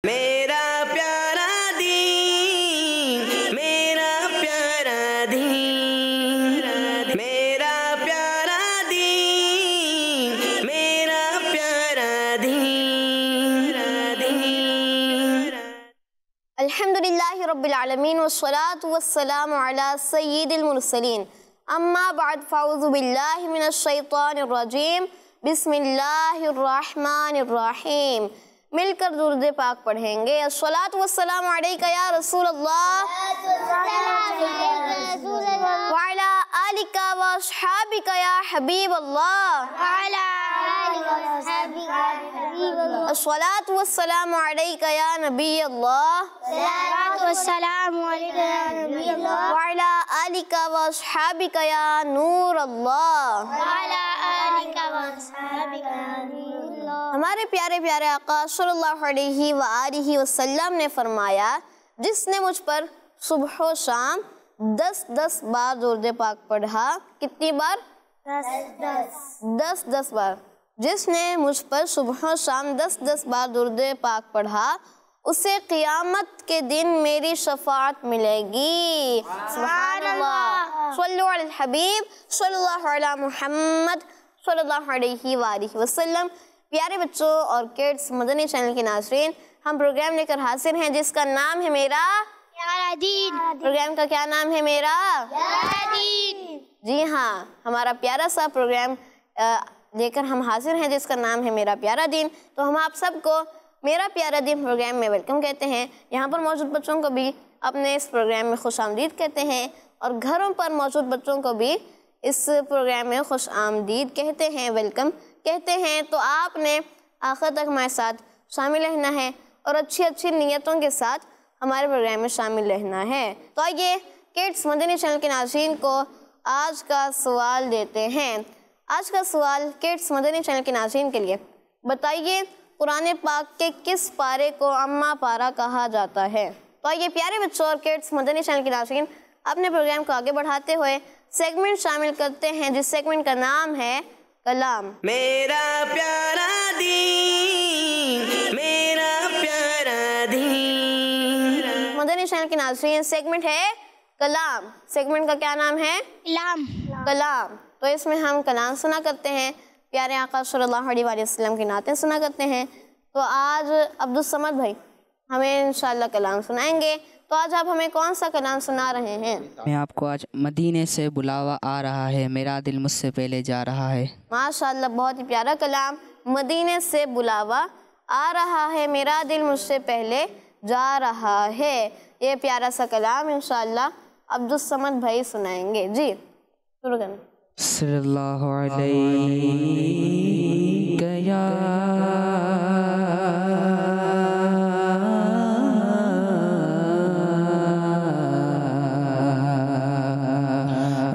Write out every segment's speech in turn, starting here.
मेरा प्यारा दीन, मेरा प्यारा दीन, मेरा प्यारा दीन, मेरा प्यारा दीन। अल्हम्दुलिल्लाहि रब्बिल आलमीन वस्सलातु वस्सलामु अला सय्यिदिल मुरसलीन अम्मा बअद फ़अऊज़ु बिल्लाहि मिनश शैतानिर रजीम बिस्मिल्लाहिर रहमानिर रहीम। मिलकर दुरूद पाक पढ़ेंगे। अस्सलातु वस्सलामु अलैका या रसूल अल्लाह व अला आलिका व अस्हाबिका या हबीब अल्लाह। अस्सलातु वस्सलामु अलैका या नबी अल्लाह व अला आलिका व अस्हाबिका या नूर अल्लाह। हमारे प्यारे प्यारे आका सल्लल्लाहु अलैहि व आलिहि वसल्लम ने फरमाया, जिसने मुझ पर सुबह व शाम 10-10 बार दुरूद पाक पढ़ा। कितनी बार? 10-10 बार। जिसने मुझ पर सुबह व शाम 10-10 बार दुरूद पाक पढ़ा, उसे क़ियामत के दिन मेरी शफ़ाअत मिलेगी। सुभान अल्लाह। सल्लु अलल हबीब सल्लल्लाहु अला मुहम्मद सल्लल्लाहु अलैहि व आलिहि वसल्लम। प्यारे बच्चों और किड्स, मदनी चैनल के नाज़रीन, हम प्रोग्राम लेकर हाजिर हैं जिसका नाम है मेरा प्यारा दीन। प्रोग्राम का क्या नाम है? मेरा प्यारा दीन। जी हाँ, हमारा प्यारा सा प्रोग्राम लेकर हम हाजिर हैं जिसका नाम है मेरा प्यारा दीन। तो हम आप सबको मेरा प्यारा दीन प्रोग्राम में वेलकम कहते हैं। यहाँ पर मौजूद बच्चों को भी अपने इस प्रोग्राम में खुश आमदीद कहते हैं और घरों पर मौजूद बच्चों को भी इस प्रोग्राम में खुश आमदीद कहते हैं, वेलकम कहते हैं। तो आपने आखिर तक हमारे साथ शामिल रहना है और अच्छी अच्छी नीयतों के साथ हमारे प्रोग्राम में शामिल रहना है। तो आइए किड्स मदनी चैनल के नाज़रीन को आज का सवाल देते हैं। आज का सवाल किड्स मदनी चैनल के नाज़रीन के लिए, बताइए कुरान पाक के किस पारे को अम्मा पारा कहा जाता है? तो आइए प्यारे बच्चों और किड्स मदनी चैनल के नाज़रीन, अपने प्रोग्राम को आगे बढ़ाते हुए सेगमेंट शामिल करते हैं जिस सेगमेंट का नाम है कलाम। मेरा प्यारा दीन, मेरा प्यारा दीन। मदनी चैनल के नाज़रीन, सेगमेंट है कलाम। सेगमेंट का क्या नाम है? कलाम। तो इसमें हम कलाम सुना करते हैं, प्यारे आका सल्लल्लाहु अलैहि वसल्लम की नातें सुना करते हैं। तो आज अब्दुल समद भाई हमें इंशाल्लाह कलाम सुनाएंगे। तो आज आप हमें कौन सा कलाम सुना रहे हैं? मैं आपको आज मदीने से बुलावा आ रहा है, मेरा दिल मुझसे पहले जा रहा है। माशाअल्लाह, बहुत ही प्यारा कलाम। मदीने से बुलावा आ रहा है, मेरा दिल मुझसे पहले जा रहा है। ये प्यारा सा कलाम इंशाअल्लाह अब्दुल समद भाई सुनाएंगे। जी शुरू करें। सल्लल्लाहु अलैहि या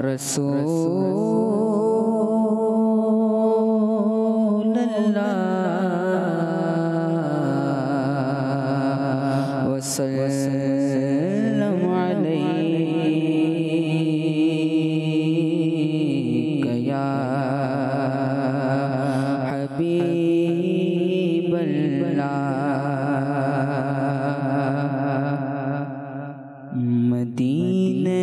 रसूल अल्लाह वसल्लम अलैका या हबीब अल्लाह। मदीने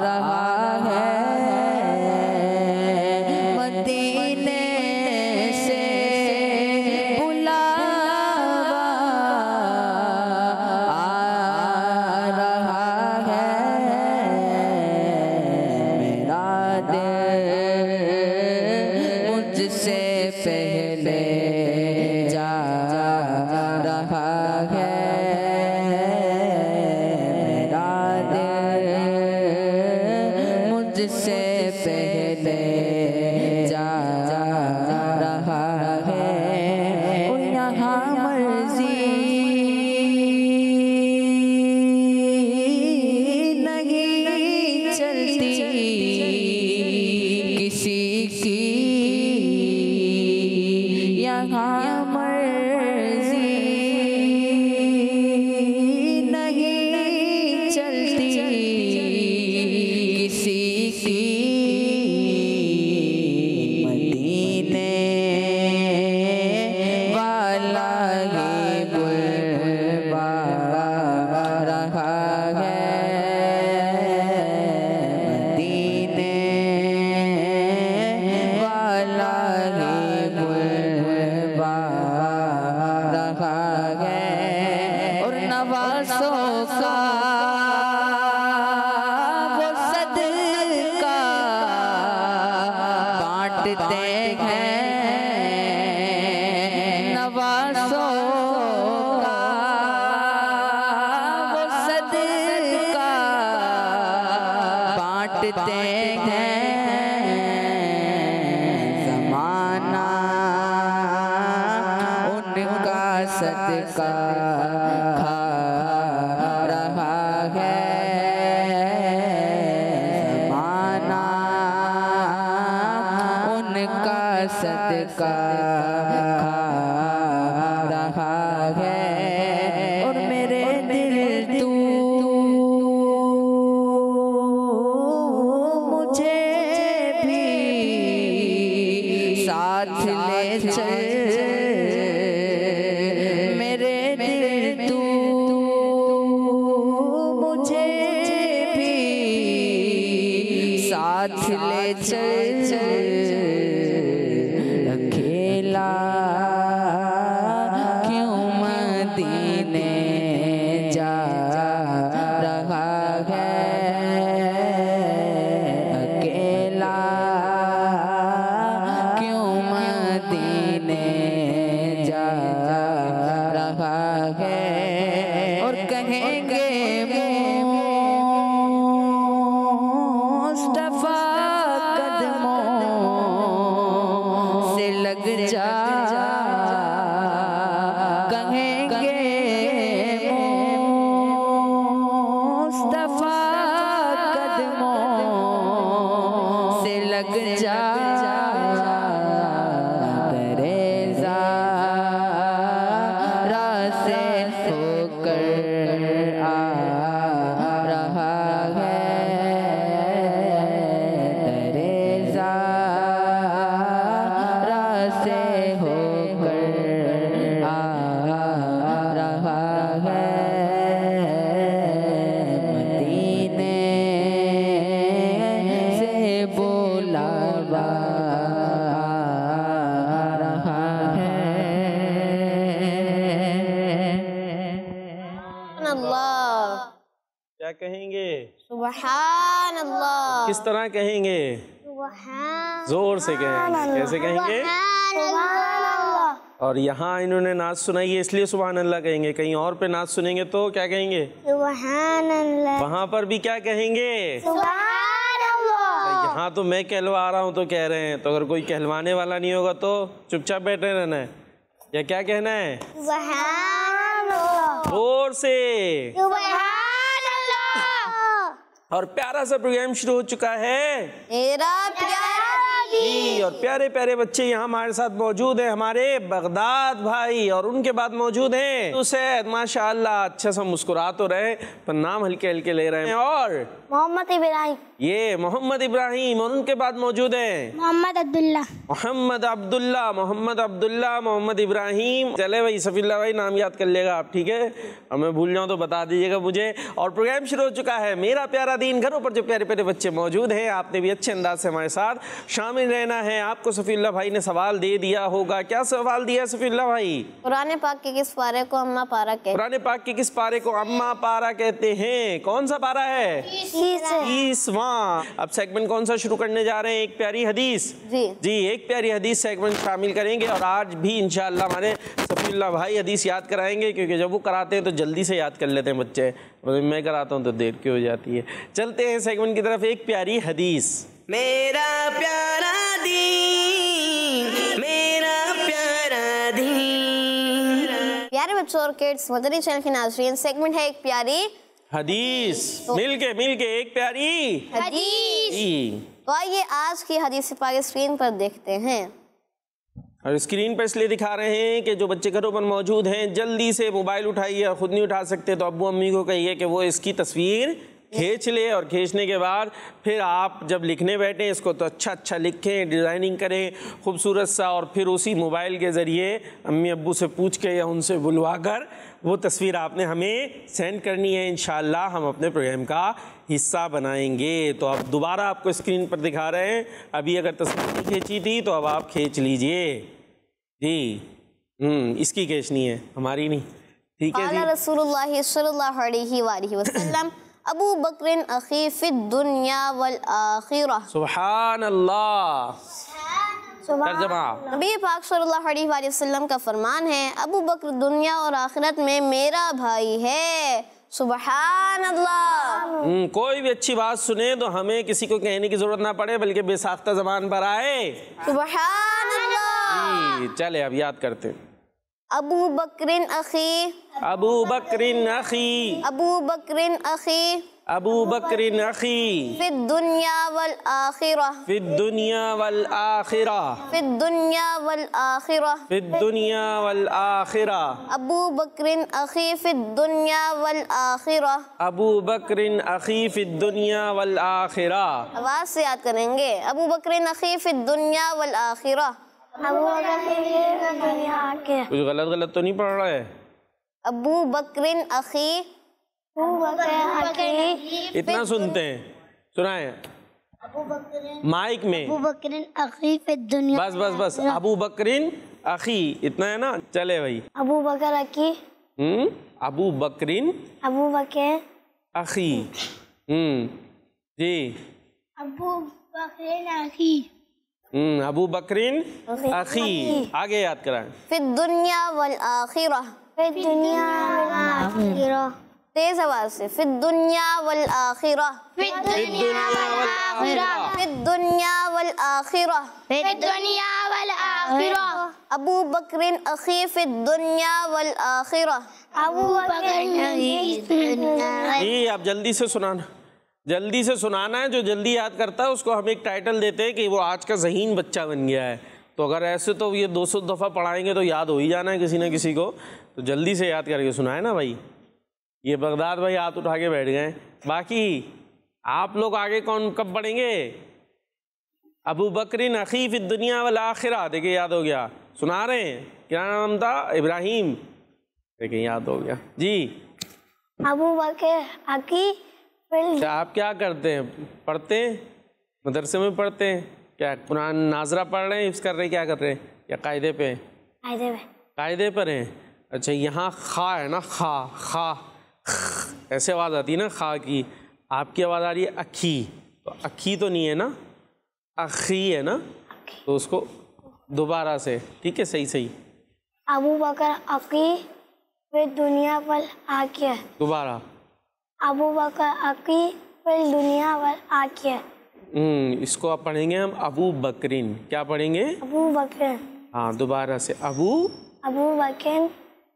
रहा मुझसे पहले जा रहा है और यहाँ मर्जी नहीं चलती किसी की, यहाँ मर्जी नहीं चलती किसी की। मदीने वाला ही बुलवा रहा है, मदीने वाला ही बुलवा रहा है। और नवासों का वो सदका बांटते हैं, नवासों का वो सदका बांटते हैं। ज़माना उनका सदका खा रहा है, ज़माना उनका सदका खा रहा है। और मेरे दिल तू मुझे भी साथ ले चल, मेरे दिल तू मुझे भी साथ ले चल। अकेला क्यों मदीने जा रहा है, अकेला क्यों मदीने जा रहा है। और कहेंगे मुस्तफा कदमों से लग जा, कहेंगे मुस्तफा कदमों से लग जा। दरेज़ा से होकर आ रहा है, दरेज़ा से होकर आ रहा है। मदीने से बुलावा आ रहा है। अल्लाह, क्या कहेंगे? सुबहान अल्लाह। किस तरह कहेंगे? जोर से कहेंगे। कैसे कहेंगे? और यहाँ इन्होंने नाच सुनाई है इसलिए सुभान अल्लाह कहेंगे। कहीं और पे नाच सुनेंगे तो क्या कहेंगे? सुबहान अल्लाह। वहाँ पर भी क्या कहेंगे? सुबहान अल्लाह। यहाँ तो मैं कहलवा रहा हूँ तो कह रहे हैं, तो अगर कोई कहलवाने वाला नहीं होगा तो चुपचाप बैठे रहना है या क्या कहना है? सुबहान अल्लाह। जोर से। सुबहान अल्लाह। और प्यारा सा प्रोग्राम शुरू हो चुका है, मेरा प्यारा जी। और प्यारे प्यारे बच्चे यहाँ हमारे साथ मौजूद हैं, हमारे बगदाद भाई, और उनके बाद मौजूद हैं उसैद। माशाअल्लाह, अच्छा सा मुस्कुरा तो रहे पर नाम हल्के हल्के ले रहे हैं। और मोहम्मद इब्राहिम। ये मोहम्मद इब्राहिम। और उनके बाद मौजूद हैं मोहम्मद अब्दुल्ला। मोहम्मद अब्दुल्ला, मोहम्मद अब्दुल्ला, मोहम्मद इब्राहिम। चले भाई, सफील्ला भाई नाम याद कर लेगा आप, ठीक है? और मैं भूल जाऊँ तो बता दीजिएगा मुझे। और प्रोग्राम शुरू हो चुका है मेरा प्यारा दीन। घरों पर जो प्यारे प्यारे बच्चे मौजूद हैं, आपने भी अच्छे अंदाज से हमारे साथ शामिल में रहना है। आपको सफीउल्लाह भाई ने सवाल दे दिया होगा। क्या सवाल दिया सफीउल्लाह भाई? कुरान पाक के किस पारे को अम्मा पारा कहते हैं? कुरान पाक के किस पारे को अम्मा पारा कहते हैं? कौन सा पारा है? 30वां। अब सेगमेंट कौन सा शुरू करने जा रहे हैं? एक प्यारी हदीस। जी एक प्यारी हदीस सेगमेंट शामिल करेंगे और आज भी इंशाअल्लाह हमारे सफीउल्लाह भाई हदीस याद कराएंगे, क्योंकि जब वो कराते हैं तो जल्दी से याद कर लेते हैं बच्चे, मैं कराता हूँ तो देर क्यों हो जाती है। चलते हैं सेगमेंट की तरफ। एक प्यारी हदीस। मेरा प्यारा दीन, मेरा प्यारा दीन। प्यारे बच्चों और किड्स, मदनी चैनल के नाज़रीन, सेगमेंट है एक प्यारी हदीस। मिलके एक प्यारी हदीस। तो आइए आज की हदीस पाक स्क्रीन पर देखते हैं। और स्क्रीन पर इसलिए दिखा रहे हैं कि जो बच्चे घरों पर मौजूद हैं जल्दी से मोबाइल उठाइए, और खुद नहीं उठा सकते तो अब्बू अम्मी को कहिए कि वो इसकी तस्वीर खींच ले, और खींचने के बाद फिर आप जब लिखने बैठें इसको तो अच्छा लिखें, डिज़ाइनिंग करें खूबसूरत सा, और फिर उसी मोबाइल के ज़रिए अम्मी अब्बू से पूछ के या उनसे बुलवा कर वो तस्वीर आपने हमें सेंड करनी है। इंशाअल्लाह हम अपने प्रोग्राम का हिस्सा बनाएंगे। तो अब दोबारा आपको स्क्रीन पर दिखा रहे हैं। अभी अगर तस्वीर खींची थी तो अब आप खींच लीजिए जी। इसकी खींचनी है, हमारी नहीं, ठीक है जी। रसूलुल्लाह सल्लल्लाहु अलैहि वसल्लम अबू बकरिन अखी फिद दुनिया वल आखिरह। सुभान अल्लाह। तर्जुमा। नबी पाक सल्लल्लाहु अलैहि वसल्लम का फरमान है, अबू बकर दुनिया और आखिरत में मेरा भाई है। सुभान अल्लाह। कोई भी अच्छी बात सुने तो हमें किसी को कहने की जरूरत ना पड़े, बल्कि बेसाख्ता ज़बान पर आए। सुभान अल्लाह। चले अब याद करते हैं। अबू बकरिन अखी, अबू बकरिन अखी, अबू बकरिन अखी, अबू बकरिन अखी, फिद दुनिया वल आखिरह, फिद दुनिया वल आखिरह, फिद दुनिया वल आखिरह, फिद दुनिया वल आखिरह। अबू बकरिन अखी फिद दुनिया वल आखिरह। अबू बकरिन अखी फिद दुनिया वल आखिरह। आवाज से याद करेंगे। अबू बकरिन अखी फिद दुनिया वल आखिरह। कुछ गलत तो नहीं पढ़ रहा है? अबू बकरिन अखी, इतना सुनते हैं, सुनाए माइक में। अबू बकरिन अखी फिद दुनिया। बस अबू बकरिन अखी, इतना है ना। चले भाई। अबू बकर अखी, अबू बकरिन, अबू बकर अखी। जी। अबू बकरिन अखी, अबू बकरिन अखी। आगे याद कराएं। फिद दुनिया वल आखिरह, फिद दुनिया वल आखिरह। तेज आवाज से। फिद दुनिया वल आखिरह, फिद दुनिया वल आखिरह, फिद दुनिया वल आखिरह, फिद दुनिया वल आखिरह। अबू बकरिन अखी फिद दुनिया वल आखिरह। अबू बकरिन अखी फिद दुनिया। जी आप जल्दी से सुनाना है। जो जल्दी याद करता है उसको हम एक टाइटल देते हैं कि वो आज का ज़हीन बच्चा बन गया है। तो अगर ऐसे तो ये 200 दफ़ा पढ़ाएंगे तो याद हो ही जाना है किसी न किसी को। तो जल्दी से याद करके सुनाए ना भाई। ये बगदाद भाई हाथ उठा के बैठ गए। बाकी आप लोग आगे कब बढ़ेंगे? अबू बकरिन अखी फिद दुनिया वल आखिरह। देखिए याद हो गया। सुना रहे हैं। क्या नाम था? इब्राहिम। देखिए याद हो गया जी। अबू बकर अखी। आप क्या करते हैं? पढ़ते हैं? मदरसे में पढ़ते हैं? क्या कुरान नाजरा पढ़ रहे हैं? हिफ्ज़ कर रहे हैं? क्या कर रहे हैं? या कायदे पे? कायदे पर हैं। अच्छा यहाँ खा है ना, खा ऐसे आवाज़ आती है ना खा की। आपकी आवाज़ आ रही है अखी। तो अखी तो नहीं है ना, अखी है ना। तो उसको दोबारा से, ठीक है, सही। अबू बकर अखी फिद दुनिया वल आखिरह। दोबारा। अबू बकर अखी फिद दुनिया वल आखिरह। इसको आप पढ़ेंगे हम अबू बकरिन। क्या पढ़ेंगे? अबू बकर। हाँ दोबारा से। अबू बकर।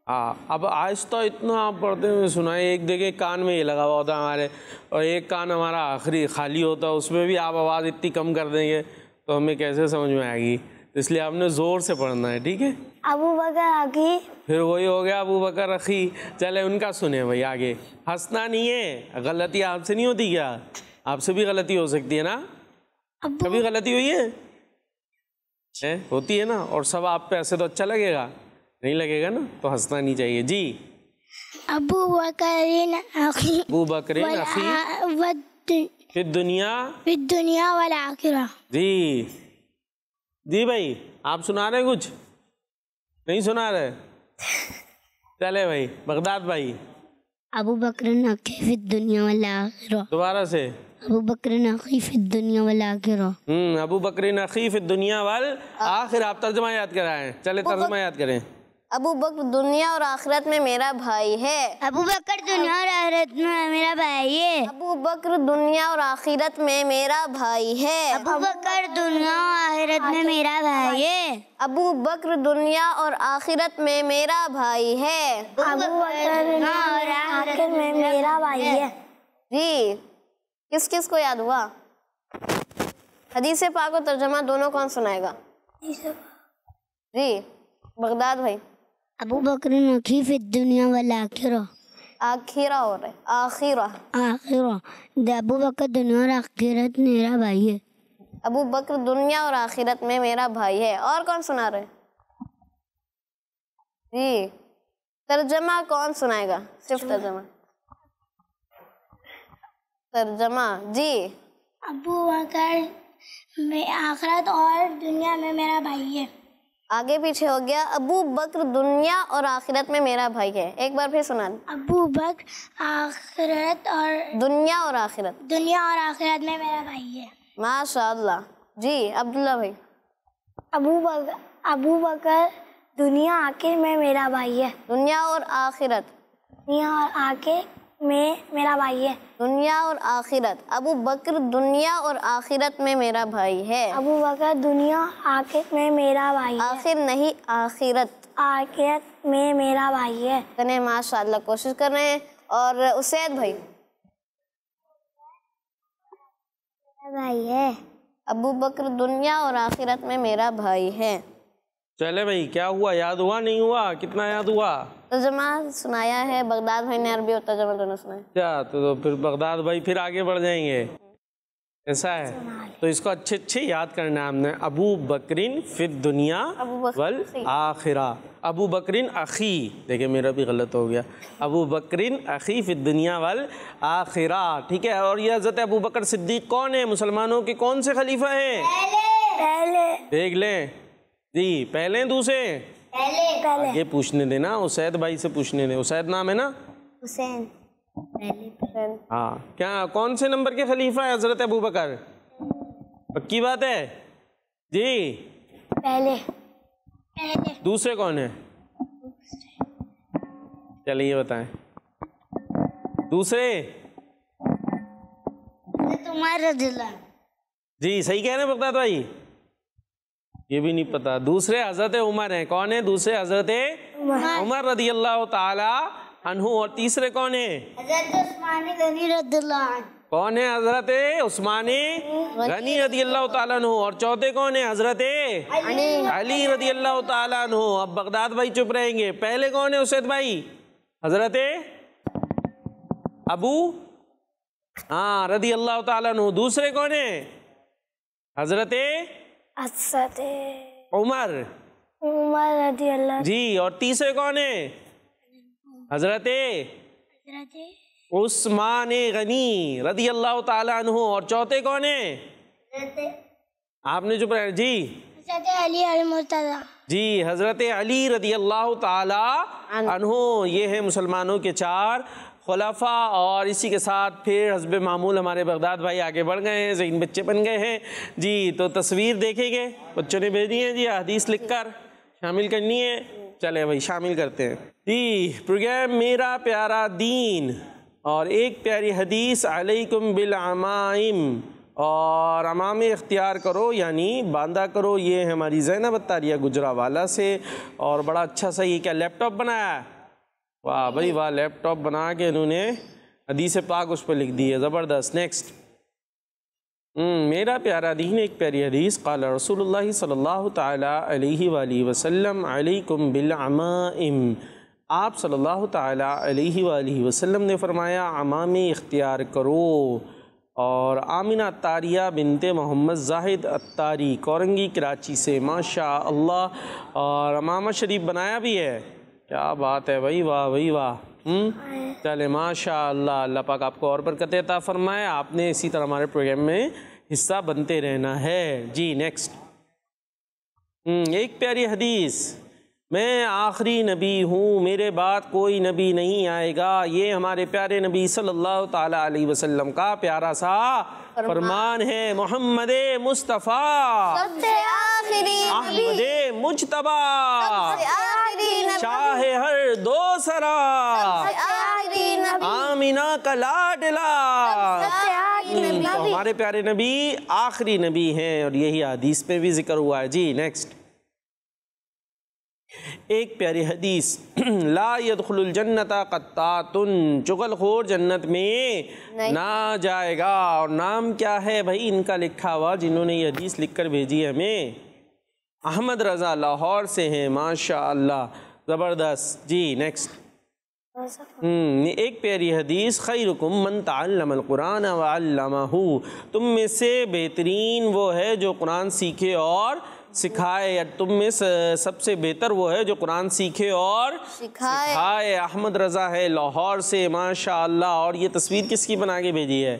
हाँ अब आज तो इतना आप पढ़ते हुए सुनाए। एक देखे कान में ये लगा हुआ होता हमारे, और एक कान हमारा आखिरी खाली होता है, उसमें भी आप आवाज़ इतनी कम कर देंगे तो हमें कैसे समझ में आएगी। तो इसलिए आपने ज़ोर से पढ़ना है, ठीक है। अबू बकर अखी। फिर वही हो गया अबू बकर अखी। चले उनका सुने भाई आगे। हंसना नहीं है। गलती आपसे नहीं होती क्या? आपसे भी गलती हो सकती है ना। कभी गलती हुई है? होती है ना। और सब आप पे ऐसे तो अच्छा लगेगा नहीं लगेगा ना, तो हंसना नहीं चाहिए जी। अबू बकरिन अखी, अबू बकरिन अखी फिद दुनिया वल आखिरह। जी। जी भाई आप सुना रहे कुछ? नहीं सुना रहे? चले भाई बगदाद भाई। अबू बकर नखी दुनिया वाला आखिरा। दोबारा से। अबू बकर नखी दुनिया वाला आखिरा। अबू बकर नखी फिद दुनिया वल आखिर। आप तर्जुमा याद कराएं। चले तर्जुमा याद करें। अबू बकर दुनिया और आखिरत में मेरा भाई है। अबू बकर दुनिया और आखिरत में मेरा भाई है। अबू बकर दुनिया और आखिरत में मेरा भाई है। अबू बकर दुनिया और आखिरत में मेरा भाई है। अबू बकर दुनिया और आखिरत में मेरा भाई है। अबू बकर दुनिया और आखिरत में मेरा भाई है। जी किस किस को याद हुआ? हदीस पाक और तर्जुमा दोनों कौन सुनाएगा? जी बगदाद भाई। अबू बकर नखी दुनिया वाला आखिरा। आखिरा हो रहा है, आखिरा आखिरा। अबू बकर दुनिया और आखिरत मेरा भाई है। अबू बकर दुनिया और आखिरत में मेरा भाई है। और कौन सुना रहे? जी तर्जमा कौन सुनाएगा? सिर्फ तर्जमा। तर्जमा जी। अबू बकर में आखिरत और दुनिया में मेरा भाई है। आगे पीछे हो गया। अबू बकर दुनिया और आखिरत में मेरा भाई है। एक बार फिर सुना। अबू बकर आखिरत और दुनिया और आखिरत में मेरा भाई है। माशाअल्लाह। जी अब्दुल्ला भाई। अबू बकर दुनिया आखिर में मेरा भाई है। दुनिया और आखिरत में मेरा भाई है। दुनिया और आखिरत। अबू बकर दुनिया और आखिरत में मेरा भाई है। अबू बकर दुनिया आखिरत में मेरा भाई है। आखिर नहीं आखिरत। आखिरत में मेरा भाई है। कने माशाअल्लाह कोशिश कर रहे हैं। और उसैद भाई। भाई है। अबू बकर दुनिया और आखिरत में मेरा भाई है। चले भाई क्या हुआ? याद हुआ नहीं हुआ? कितना याद हुआ? तर्जुमा सुनाया है बगदाद भाई ने, अरबी और तर्जुमा दोनों सुनाया। क्या तो फिर बगदाद भाई फिर आगे बढ़ जाएंगे, ऐसा है? तो इसको अच्छे अच्छे याद करना है हमने। अबू बकरिन फिर दुनिया वल आखिरा। अबू बकरिन अखी, देखिए मेरा भी गलत हो गया। अबू बकरिन अखी फिर दुनिया वल आखिरा, ठीक है। और ये हज़रत अबू बकर सिद्दीक कौन है? मुसलमानों के कौन से खलीफा हैं? पहले देख लें जी, पहले दूसरे? पहले ये पूछने देना, उसैद भाई से पूछने दे। उसैद नाम है ना? हुसैन। हाँ, क्या कौन से नंबर के खलीफा है हजरत अबू बकर? पक्की बात है जी? पहले। दूसरे कौन है? चलिए बताएं। दूसरे तुम्हारा दिला। जी सही कह रहे हैं बगदाद भाई, ये भी नहीं पता। दूसरे हजरत उमर हैं। कौन है दूसरे? हजरत उमर रदी अल्लाह ताला अन्हु। और तीसरे कौन है? हजरत उस्मान गनी रदियल्लाहु अन्हु। कौन है? हजरत उस्मान गनी रदी अल्लाह ताला अन्हु। और चौथे कौन है? हजरत अली रदी अल्लाह ताला अन्हु। अब बगदाद भाई चुप रहेंगे। पहले कौन है उसैद भाई? हजरत अबू रदी अल्लाह ताला अन्हु। दूसरे कौन है? हजरत उमर रदी अल्लाह जी। और तीसरे कौन है? हजरत उस्मान गनी रदी अल्लाह ताला अन्हु। और चौथे कौन है? आपने चुप रहे जी। हजरत अली अल-मुर्तज़ा जी, हजरत अली रदी अल्लाह ताला अन्हु। ये है मुसलमानों के चार खुलाफा। और इसी के साथ फिर हस्ब मामूल हमारे बगदाद भाई आगे बढ़ गए हैं, ज़हीन बच्चे बन गए हैं जी। तो तस्वीर देखेंगे, बच्चों ने भेजी है जी, हदीस लिखकर शामिल करनी है। चले भाई शामिल करते हैं जी। प्रोग्राम मेरा प्यारा दीन और एक प्यारी हदीस अलैकुम बिल अमाइम। और अमाम इख्तियार करो यानी बांधा करो। ये है हमारी ज़ैनब अत्तारिया गुजरावाला से। और बड़ा अच्छा सा ये क्या लैपटॉप बनाया है? वाह भाई वाह, लैपटॉप बना के इन्होंने हदीस पाक उस पर लिख दी है, ज़बरदस्त। नेक्स्ट, मेरा प्यारा दीन एक प्यारी हदीस। क़ाल रसूलुल्लाह सल्लल्लाहु तआला अलैहि वसल्लम अलैकुम बिल अमाइम। आप सल्लल्लाहु तआला अलैहि वसल्लम ने फरमाया अमाम इख्तियार करो। और आमिना अत्तारिया बिनते मोहम्मद जाहिद अत्तारी कोरंगी कराची से, माशा अल्लाह। और अमामा शरीफ बनाया भी है, क्या बात है भाई, वाह भाई वाह। चले माशा अल्लाह, अल्लाह पाक आपको और बरकत अता फरमाए। आपने इसी तरह हमारे प्रोग्राम में हिस्सा बनते रहना है जी। नेक्स्ट, एक प्यारी हदीस, मैं आखिरी नबी हूँ, मेरे बाद कोई नबी नहीं आएगा। ये हमारे प्यारे नबी सल्लल्लाहु ताला अलैहि वसल्लम का प्यारा सा फरमान है। मोहम्मद मुस्तफ़ा सबसे आखिरी अहमद मुजतबा आखिरी नबी, चाहे हर दो सरा आखिरी नबी, आमिना का लाडला। आखिरी नबी। तो हमारे प्यारे नबी आखिरी नबी हैं और यही हदीस पे भी जिक्र हुआ है। जी नेक्स्ट, एक प्यारी हदीस, ला यदखुलुल जन्नता क़त्तातुन, चुगलखोर जन्नत में ना जाएगा। और नाम क्या है भाई इनका लिखा हुआ, जिन्होंने ये हदीस लिख कर भेजी है हमें, अहमद रज़ा लाहौर से हैं, माशाअल्लाह ज़बरदस्त। जी नेक्स्ट, एक प्यारी हदीस, खैरुकुम मन तअल्लमल कुरान व अल्लमहु, तुम में से बेहतरीन वो है जो कुरान सीखे और सिखाए, या तुम में सबसे बेहतर वो है जो कुरान सीखे और सिखाए। अहमद रज़ा है लाहौर से, माशाअल्लाह। और ये तस्वीर किसकी बना के भेजी है,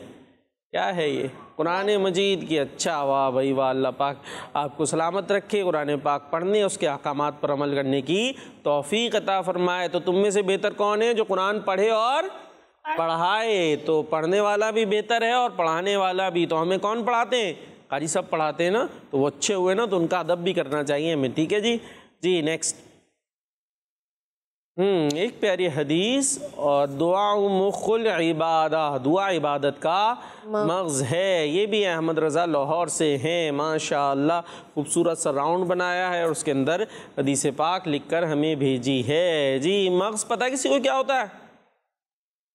क्या है ये, कुरान मजीद की। अच्छा, वाह भाई वाह, अल्लाह पाक आपको सलामत रखे, कुरान पाक पढ़ने उसके अहकामात पर अमल करने की तौफीक अता फरमाए। तो तुम में से बेहतर कौन है, जो कुरान पढ़े और पढ़ाए। तो पढ़ने वाला भी बेहतर है और पढ़ाने वाला भी। तो हमें कौन पढ़ाते हैं, कारी सब पढ़ाते हैं ना, तो वो अच्छे हुए ना, तो उनका अदब भी करना चाहिए हमें। ठीक है जी। जी नेक्स्ट, एक प्यारी हदीस, और दुआ मुखुल इबादा, दुआ इबादत का मग़ज़ है। ये भी अहमद रज़ा लाहौर से हैं, माशाअल्लाह। खूबसूरत सा राउंड बनाया है और उसके अंदर हदीस पाक लिखकर हमें भेजी है। जी, मग़ज़ पता है किसी को क्या होता है,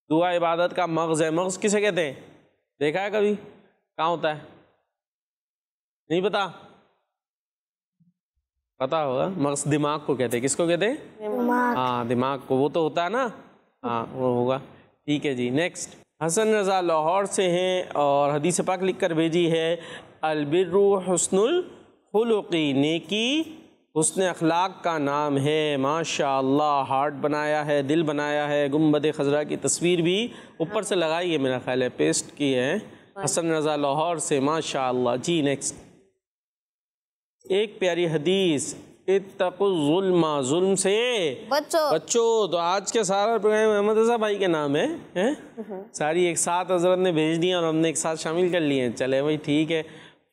दुआ इबादत का मग़ज़ है। मग़ज़ किसे कहते हैं, देखा है कभी, कहाँ होता है, नहीं पता, पता होगा। मग़ज़ दिमाग को कहते हैं, किसको कहते हैं, हाँ दिमाग को, वो तो होता है ना, हाँ वो होगा। ठीक है जी। नेक्स्ट, हसन रज़ा लाहौर से हैं और हदीस पाक लिख कर भेजी है, अलबिर्रु हुस्नुल खुलुक़ी, नेकी हुस्न अखलाक का नाम है, माशाअल्लाह। हार्ट बनाया है, दिल बनाया है, गुम्बद खज़रा की तस्वीर भी ऊपर से लगाई है, मेरा ख्याल है पेस्ट की है, हसन रज़ा लाहौर से, माशाअल्लाह। जी नेक्स्ट, एक प्यारी हदीस, इत्तक़ुज़्ज़ुल्मा, जुल्म से बच्चों। तो आज के सारा प्रोग्राम अहमद रज़ा भाई के नाम है? सारी एक साथ हज़रत ने भेज दी और हमने एक साथ शामिल कर लिए हैं। चले भाई ठीक है।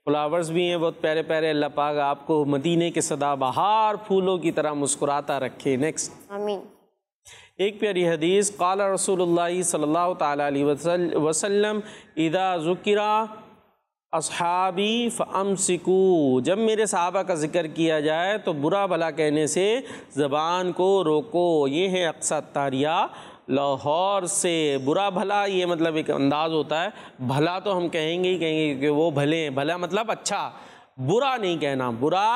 फ्लावर्स भी हैं बहुत प्यारे प्यारे, अल्लाह पाक आपको मदीने के सदाबहार फूलों की तरह मुस्कुराता रखे। नेक्स्ट, आमीन। एक प्यारी हदीस, क़ाला रसूलुल्लाह सल्लल्लाहु तआला अलैहि वसल्लम, इदा ज़ुकिरा अस्हाबी फ़अमसिकू, जब मेरे सहाबा का जिक्र किया जाए तो बुरा भला कहने से ज़बान को रोको। ये है अक्सा तारिया लाहौर से। बुरा भला ये मतलब एक अंदाज़ होता है, भला तो हम कहेंगे ही कहेंगे क्योंकि वो भले हैं, भला मतलब अच्छा, बुरा नहीं कहना, बुरा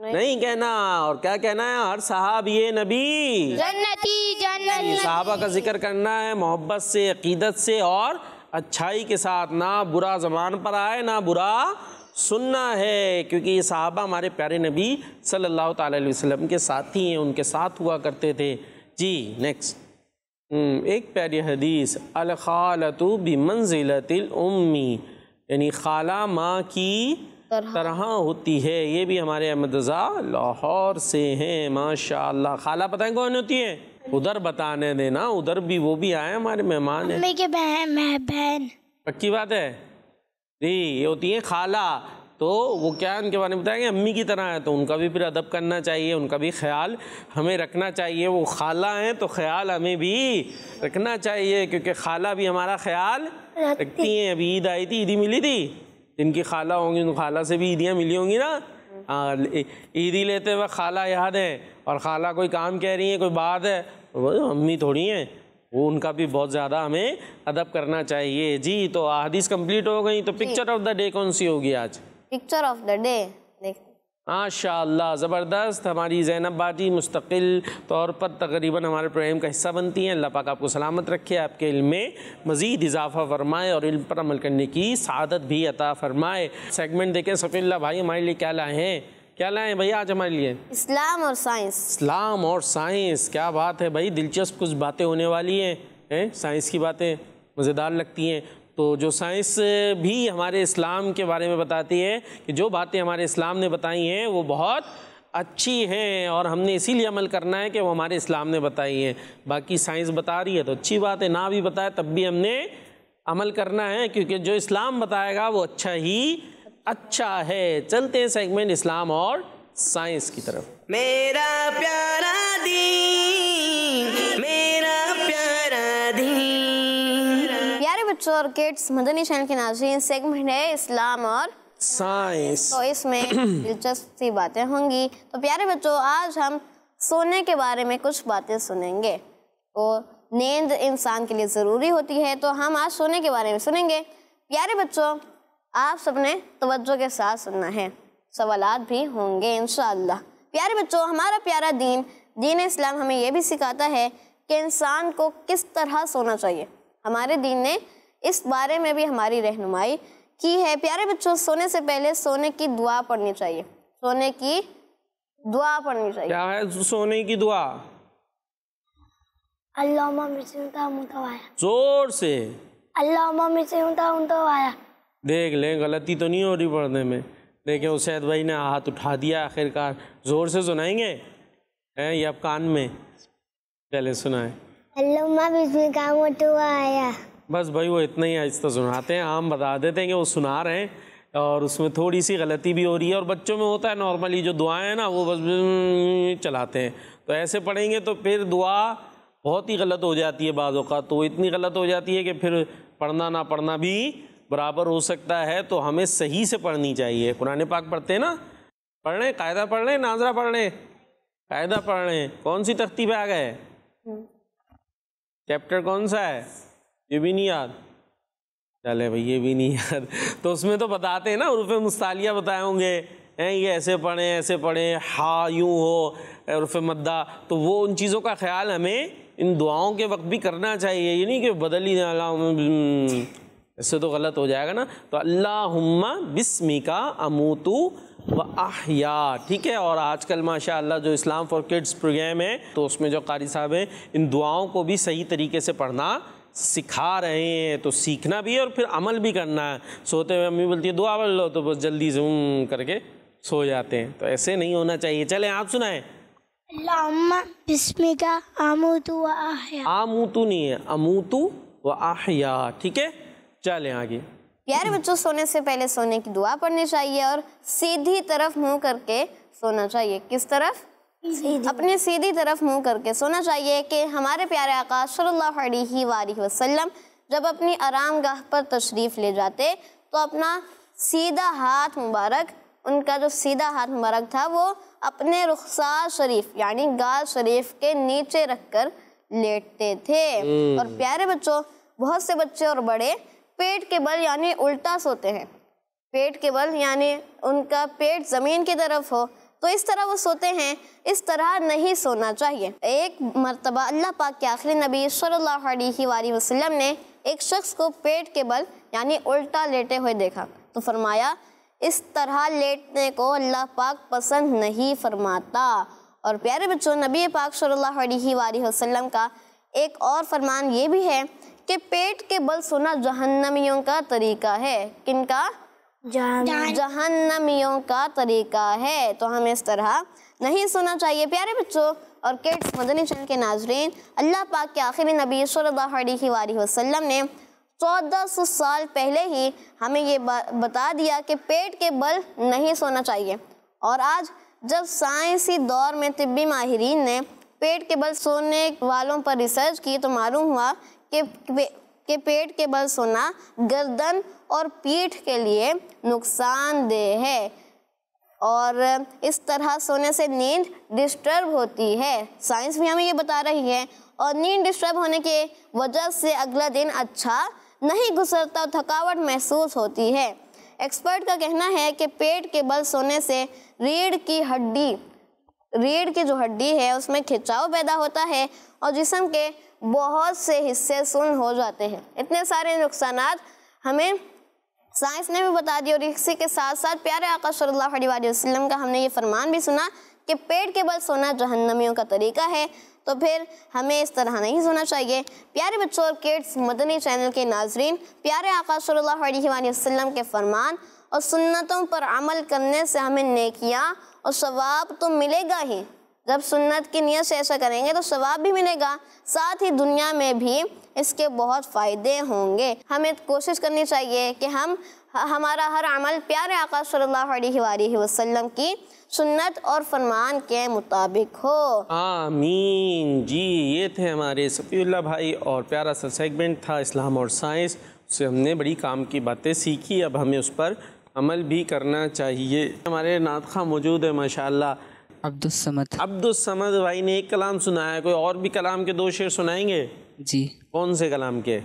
नहीं कहना। और क्या कहना है, हर सहाबी नबी जन्नती, जन्नती। सहाबा का जिक्र करना है मोहब्बत से, अकीदत से और अच्छाई के साथ, ना बुरा ज़बान पर आए ना बुरा सुनना है, क्योंकि ये सहाबा हमारे प्यारे नबी सल्लल्लाहु ताला अलैहि वसल्लम के साथी हैं, उनके साथ हुआ करते थे। जी नेक्स्ट, एक प्यारी हदीस, अल खालतु बिमंजिलतिल उम्मी, यानी खाला माँ की तरह होती है। ये भी हमारे अहमद रज़ा लाहौर से हैं, माशाअल्लाह। खाला पता है कौन होती है, उधर बताने देना, उधर भी वो भी आए हमारे मेहमान हैं, के बहन। पक्की बात है जी। ये होती है खाला, तो वो क्या है उनके बारे में बताएंगे, अम्मी की तरह है, तो उनका भी फिर अदब करना चाहिए, उनका भी ख्याल हमें रखना चाहिए। वो खाला हैं तो ख्याल हमें भी रखना चाहिए, क्योंकि खाला भी हमारा ख्याल रखती हैं। अभी ईद आई थी, ईदी मिली थी, जिनकी खाला होंगी उन खाला से भी ईदियाँ मिली होंगी ना। ईदी लेते वक्त खाला याद है, और खाला कोई काम कह रही है, कोई बात है, वो अम्मी थोड़ी हैं, वो उनका भी बहुत ज़्यादा हमें अदब करना चाहिए। जी, तो हदीस कंप्लीट हो गई। तो पिक्चर ऑफ द डे कौन सी होगी आज, पिक्चर ऑफ द डे माशाअल्लाह ज़बरदस्त। हमारी ज़ैनब बाजी मुस्तकिल तौर पर तकरीबन हमारे प्रोग्राम का हिस्सा बनती हैं। अल्लाह पाक आपको सलामत रखे, आपके इल्म में मज़ीद इजाफ़ा फरमाए और इल्म पर अमल करने की सआदत भी अता फरमाए। सेगमेंट देखें सफ़ील्ला भाई हमारे लिए क्या लाए हैं, क्या लाए हैं भैया आज हमारे लिए, इस्लाम और साइंस। इस्लाम और साइंस, क्या बात है भाई, दिलचस्प कुछ बातें होने वाली हैं। साइंस की बातें मज़ेदार लगती हैं। तो जो साइंस भी हमारे इस्लाम के बारे में बताती है कि जो बातें हमारे इस्लाम ने बताई हैं वो बहुत अच्छी हैं और हमने इसीलिए अमल करना है कि वो हमारे इस्लाम ने बताई हैं। बाकी साइंस बता रही है तो अच्छी बात है, ना भी बताए तब भी हमने अमल करना है, क्योंकि जो इस्लाम बताएगा वो अच्छा ही अच्छा है। चलते हैं सेगमेंट इस्लाम और साइंस की तरफ। मेरा प्यारा दीन, मेरा प्यारा दीन। प्यारे बच्चों और किड्स, मदनी चैनल के नाज़रीन, सेगमेंट है इस्लाम और साइंस। तो इसमें दिलचस्प सी बातें होंगी। तो प्यारे बच्चों, आज हम सोने के बारे में कुछ बातें सुनेंगे। तो नींद इंसान के लिए ज़रूरी होती है, तो हम आज सोने के बारे में सुनेंगे। प्यारे बच्चों, आप सबने तवज्जो के साथ सुनना है, सवालात भी होंगे इंशाअल्लाह। प्यारे बच्चों, हमारा प्यारा दीन इस्लाम हमें यह भी सिखाता है कि इंसान को किस तरह सोना चाहिए। हमारे दीन ने इस बारे में भी हमारी रहनुमाई की है। प्यारे बच्चों, सोने से पहले सोने की दुआ पढ़नी चाहिए। सोने की दुआ पढ़नी चाहिए। क्या है सोने की दुआ? अल्लाहुम्मा बिस्मिका मुतवाया, जोर से अल्लाहुम्मा बिस्मिका मुतवाया। देख लें गलती तो नहीं हो रही पढ़ने में। देखें उसैद भाई ने हाथ उठा दिया आखिरकार। जोर से सुनाएंगे हैं ये आप कान में? चले सुनाए। अल्लाहुम्मा बिस्मिका मुतवाया। बस भाई वो इतना ही आहिस्ता सुनाते हैं, हम बता देते हैं कि वो सुना रहे हैं और उसमें थोड़ी सी गलती भी हो रही है। और बच्चों में होता है नॉर्मली जो दुआएं हैं ना वो बस चलाते हैं, तो ऐसे पढ़ेंगे तो फिर दुआ बहुत ही गलत हो जाती है बाज़ औक़ात। तो इतनी गलत हो जाती है कि फिर पढ़ना ना पढ़ना भी बराबर हो सकता है। तो हमें सही से पढ़नी चाहिए। कुरान पाक पढ़ते हैं ना, पढ़ लें, कायदा पढ़ लें, नाजरा पढ़ लें, कायदा पढ़ लें। कौन सी तख्ती पे आ गए? चैप्टर कौन सा है? ये भी नहीं याद? चले भाई ये भी नहीं याद। तो उसमें तो बताते हैं ना, उर्फ़े मुस्तालिया बताए होंगे हैं, ये ऐसे पढ़ें ऐसे पढ़ें, हा यूँ हो, उर्फ़े मद्दा। तो वो उन चीज़ों का ख्याल हमें इन दुआओं के वक्त भी करना चाहिए। ये नहीं कि बदल ही ना, इससे तो गलत हो जाएगा ना। तो अल्लाहुम्मा बिस्मिका अमूतु व अहया, ठीक है। और आजकल माशाअल्लाह जो इस्लाम फॉर किड्स प्रोग्राम है तो उसमें जो कारी साहब हैं इन दुआओं को भी सही तरीके से पढ़ना सिखा रहे हैं। तो सीखना भी है और फिर अमल भी करना है। सोते हुए अम्मी बोलती है दुआ पढ़ लो, तो बस जल्दी से करके सो जाते हैं। तो ऐसे नहीं होना चाहिए। चलें आप सुनाएं। अल्लाहुम्मा बिस्मिका अमूतु व अहया। आमूतु नहीं है, अमूतु व अहया, ठीक है। चलें आगे। प्यारे बच्चों, सोने से पहले सोने की दुआ पढ़नी चाहिए और सीधी तरफ मुंह करके सोना चाहिए। किस तरफ? अपने सीधी तरफ मुंह करके सोना चाहिए। कि हमारे प्यारे आका सल्लल्लाहु अलैहि वसल्लम जब अपनी आरामगाह पर तशरीफ़ ले जाते तो अपना सीधा हाथ मुबारक, उनका जो सीधा हाथ मुबारक था वो अपने रुखसार शरीफ यानी गाल शरीफ के नीचे रखकर लेटते थे। और प्यारे बच्चों, बहुत से बच्चे और बड़े पेट के बल यानी उल्टा सोते हैं। पेट के बल यानी उनका पेट ज़मीन की तरफ हो, तो इस तरह वो सोते हैं। इस तरह नहीं सोना चाहिए। एक मर्तबा अल्लाह पाक के आखिरी नबी सल्लल्लाहु अलैहि वसल्लम ने एक शख्स को पेट के बल यानी उल्टा लेटे हुए देखा तो फरमाया, इस तरह लेटने को अल्लाह पाक पसंद नहीं फरमाता। और प्यारे बच्चों, नबी पाक सल्लल्लाहु अलैहि वसल्लम का एक और फरमान ये भी है कि पेट के बल सोना जहन्नमियों का तरीका है। किनका? जहन्नमियों का तरीका है। तो हमें इस तरह नहीं सोना चाहिए। प्यारे बच्चों और किड्स, मदनी चैनल के नाजरीन, अल्लाह पाक के आखिरी नबी सल्लल्लाहु अलैहि वसल्लम ने 1400 साल पहले ही हमें ये बता दिया कि पेट के बल नहीं सोना चाहिए। और आज जब साइंसी दौर में तिब्बी माहिरीन ने पेट के बल सोने वालों पर रिसर्च की तो मालूम हुआ कि पेट के बल सोना गर्दन और पीठ के लिए नुकसानदेह है और इस तरह सोने से नींद डिस्टर्ब होती है। साइंस भी हमें ये बता रही है। और नींद डिस्टर्ब होने के वजह से अगला दिन अच्छा नहीं गुजरता और थकावट महसूस होती है। एक्सपर्ट का कहना है कि पेट के बल सोने से रीढ़ की जो हड्डी है उसमें खिंचाव पैदा होता है और जिस्म के बहुत से हिस्से सुन्न हो जाते हैं। इतने सारे नुकसानात हमें साइंस ने भी बता दिया। और इसी के साथ साथ प्यारे आका सल्लल्लाहु अलैहि वसल्लम का हमने ये फरमान भी सुना कि पेट के बल सोना जहन्नमियों का तरीका है, तो फिर हमें इस तरह नहीं सोना चाहिए। प्यारे बच्चों और किड्स, मदनी चैनल के नाजरीन, प्यारे आका सल्लल्लाहु अलैहि वसल्लम के फरमान और सुन्नतों पर अमल करने से हमें नेकियां और सवाब तो मिलेगा ही। जब सुन्नत की नियत से ऐसा करेंगे तो सवाब भी मिलेगा, साथ ही दुनिया में भी इसके बहुत फ़ायदे होंगे। हमें कोशिश करनी चाहिए कि हमारा हर अमल प्यारे आका सल्लल्लाहु अलैहि वसल्लम की सुन्नत और फरमान के मुताबिक हो। आमीन जी। ये थे हमारे सफ़ीउल्लाह भाई और प्यारा सा सेगमेंट था इस्लाम और साइंस। उससे हमने बड़ी काम की बातें सीखी, अब हमें उस पर अमल भी करना चाहिए। हमारे नातख़ा मौजूद है माशाअल्लाह, अब्दुस्समद भाई ने एक कलाम सुनाया है। कोई और भी कलाम के 2 शेर सुनाएंगे जी? कौन से कलाम के?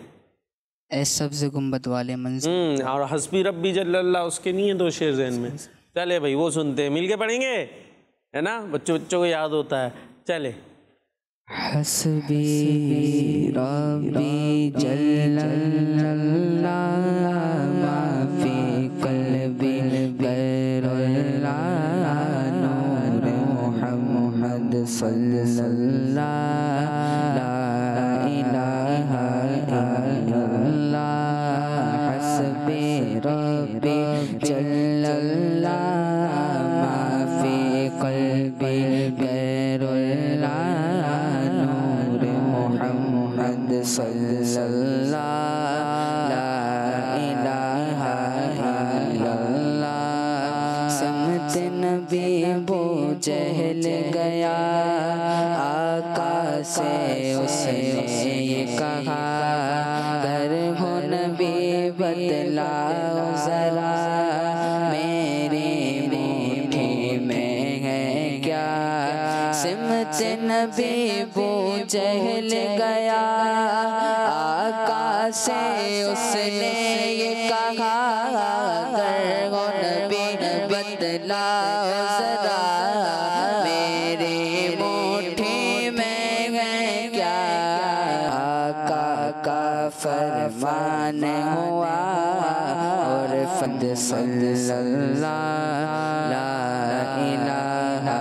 ए सब्ज़ गुंबद वाले मंज़िल और हस्बी रब्बी जल्लल्लाह, उसके नहीं है 2 शेर ज़हन में? चले भाई वो सुनते हैं, मिलके पढ़ेंगे, है ना, बच्चों को याद होता है। चले। हस्बी रब्बी जल्लल्लाह मा फी क़ल्बी गैरुल्लाह नूर मुहम्मद सल्लल्लाह ला इलाहा इल्लल्लाह। हस्बी रब्बी जल्लल्लाह मा फी क़ल्बी गैरुल्लाह नूर मुहम्मद सल्लल्लाह ला इलाहा इल्लल्लाह। समत नबी वो जहल गया आका से, उसने ये कहा कर हो नबी बतलाओ ज़रा मेरी मुट्ठी में है क्या। सिमत नबी वो जहल गया आका से, उसने ये कहा कर हो नबी बतलाओ ज़रा मेरी मुट्ठी में है क्या। आका का फरमान हुआ और फद सल्लल्लाह ला इलाहा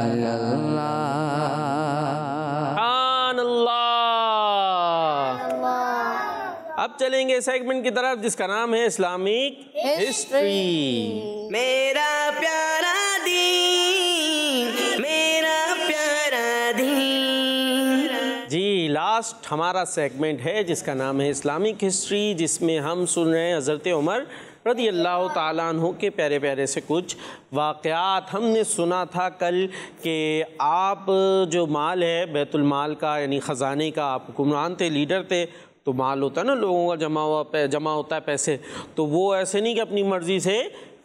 इल्लल्लाह। अब चलेंगे सेगमेंट की तरफ जिसका नाम है इस्लामिक हिस्ट्री। मेरा प्यारा दीन, मेरा प्यारा दीन। जी, लास्ट हमारा सेगमेंट है जिसका नाम है इस्लामिक हिस्ट्री, जिसमें हम सुन रहे हैं हज़रत उमर रज़ी अल्लाह ताला अन्हु के प्यारे प्यारे से कुछ वाक़यात। हमने सुना था कल कि आप जो माल है बैतुल माल का, यानी ख़जाने का, आप हुक्मरान थे, लीडर थे, तो माल होता है ना लोगों का जमा होता है पैसे, तो वो ऐसे नहीं कि अपनी मर्ज़ी से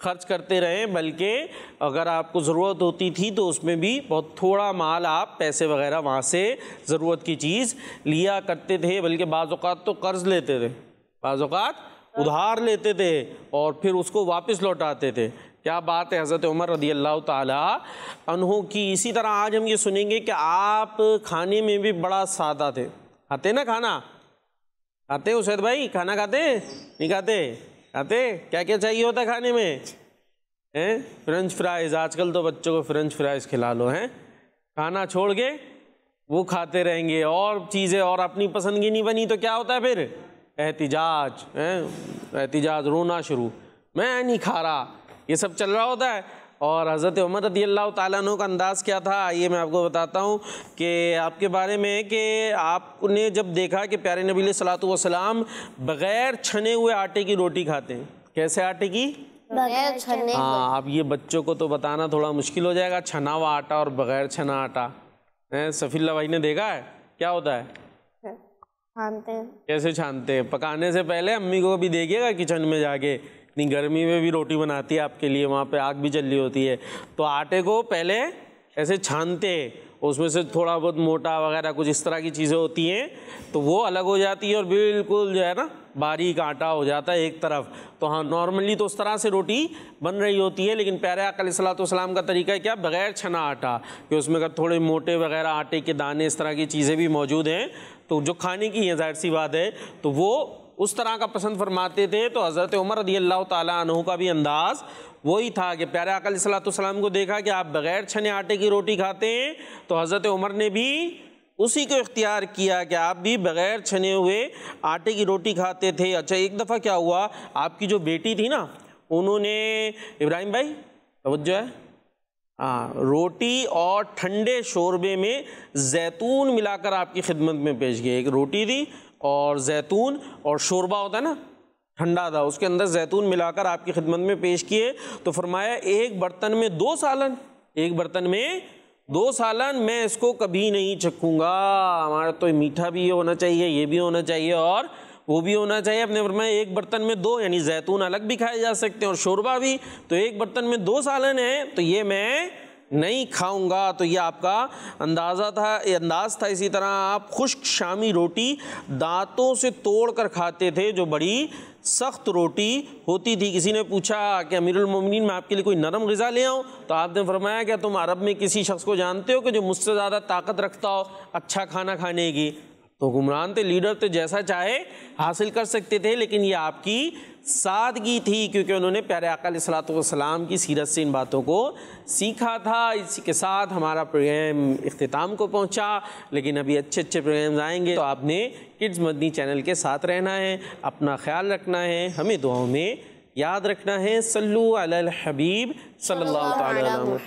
खर्च करते रहें, बल्कि अगर आपको ज़रूरत होती थी तो उसमें भी बहुत थोड़ा माल आप पैसे वगैरह वहाँ से ज़रूरत की चीज़ लिया करते थे, बल्कि बाज़ औक़ात तो कर्ज़ लेते थे, बाज़ औक़ात उधार लेते थे और फिर उसको वापस लौटाते थे। क्या बात है हज़रत उमर रज़ी अल्लाह ताला अन्हु की। इसी तरह आज हम ये सुनेंगे कि आप खाने में भी बड़ा सादा थे। खाते ना खाना? खाते हो सैद भाई? खाना खाते नहीं खाते? खाते। क्या क्या चाहिए होता है खाने में? हैं? French fries. आजकल तो बच्चों को फ्रेंच फ्राइज़ खिला लो, हैं, खाना छोड़ के वो खाते रहेंगे और चीज़ें, और अपनी पसंद की नहीं बनी तो क्या होता है फिर? एहतिजाज, एहतिजाज, रोना शुरू, मैं नहीं खा रहा, ये सब चल रहा होता है। और हज़रत उमर रज़ी अल्लाह ताला अन्हु का अंदाज़ क्या था, आइए मैं आपको बताता हूँ कि आपके बारे में, कि आपने जब देखा कि प्यारे नबी सल्लल्लाहु अलैहि वसल्लम बग़ैर छने हुए आटे की रोटी खाते हैं। कैसे आटे की? बगैर छने। हाँ, अब ये बच्चों को तो बताना थोड़ा मुश्किल हो जाएगा, छना हुआ आटा और बग़ैर छना आटा। सफ़ील्ला भाई ने देखा है क्या होता है? छानते हैं। कैसे छानते हैं? पकाने से पहले अम्मी को भी देखिएगा किचन में जाके, इतनी गर्मी में भी रोटी बनाती है आपके लिए, वहाँ पे आग भी जल रही होती है, तो आटे को पहले ऐसे छानते हैं, उसमें से थोड़ा बहुत मोटा वगैरह कुछ इस तरह की चीज़ें होती हैं तो वो अलग हो जाती है और बिल्कुल जो है ना बारीक आटा हो जाता है एक तरफ। तो हाँ, नॉर्मली तो उस तरह से रोटी बन रही होती है, लेकिन प्यारे आका अलैहिस्सलातु वस्सलाम का तरीका है क्या? बग़ैर छना आटा, कि उसमें अगर थोड़े मोटे वगैरह आटे के दाने, इस तरह की चीज़ें भी मौजूद हैं, तो जो खाने की है ज़ाहिर सी बात है, तो वो उस तरह का पसंद फरमाते थे। तो हज़रत उमर रज़ी अल्लाह ताला अन्हु का भी अंदाज़ वही था कि प्यारे आका अलैहिस्सलाम को देखा कि आप बग़ैर छने आटे की रोटी खाते हैं, तो हज़रत उमर ने भी उसी को इख्तियार किया कि आप भी बग़ैर छने हुए आटे की रोटी खाते थे। अच्छा, एक दफ़ा क्या हुआ, आपकी जो बेटी थी ना, उन्होंने, इब्राहिम भाई तवज्जो है, हाँ, रोटी और ठंडे शोरबे में जैतून मिलाकर आपकी खिदमत में पेश किए। एक रोटी थी और जैतून, और शोरबा होता है ना ठंडा था, उसके अंदर जैतून मिलाकर आपकी खिदमत में पेश किए। तो फरमाया एक बर्तन में 2 सालन, एक बर्तन में 2 सालन, मैं इसको कभी नहीं चखूँगा, हमारा तो मीठा भी होना चाहिए, ये भी होना चाहिए और वो भी होना चाहिए। अपने फरमाया एक बर्तन में 2, यानी जैतून अलग भी खाए जा सकते हैं और शोरबा भी, तो एक बर्तन में 2 सालन है, तो ये मैं नहीं खाऊंगा। तो ये आपका अंदाज़ा था, अंदाज़ था। इसी तरह आप खुश्क शामी रोटी दांतों से तोड़ कर खाते थे, जो बड़ी सख्त रोटी होती थी। किसी ने पूछा कि अमीरुल मोमिनीन, मैं आपके लिए कोई नरम ग़िज़ा ले आऊँ? तो आपने फरमाया कि तुम अरब में किसी शख्स को जानते हो कि जो मुझसे ज़्यादा ताकत रखता हो अच्छा खाना खाने की? तो हुक्मरान थे, लीडर थे, जैसा चाहे हासिल कर सकते थे, लेकिन ये आपकी सादगी थी, क्योंकि उन्होंने प्यारे आका अलैहिस्सलातु वस्सलाम की सीरत से इन बातों को सीखा था। इसी के साथ हमारा प्रोग्राम इख्तिताम को पहुंचा, लेकिन अभी अच्छे अच्छे प्रोग्राम्स आएंगे, तो आपने किड्स मदनी चैनल के साथ रहना है, अपना ख्याल रखना है, हमें दुआओं में याद रखना है। सल्लु अलल हबीब सल्लल्लाहु तआला अलैहि।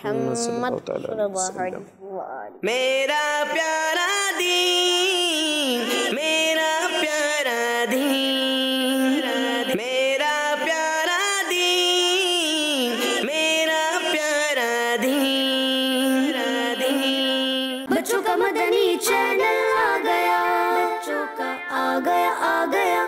मेरा प्यारा दीन, मेरा प्यारा दीन, मेरा प्यारा दीन, मेरा प्यारा दीन। बच्चों का मदनी चैनल आ गया, बच्चों का आ गया, आ गया।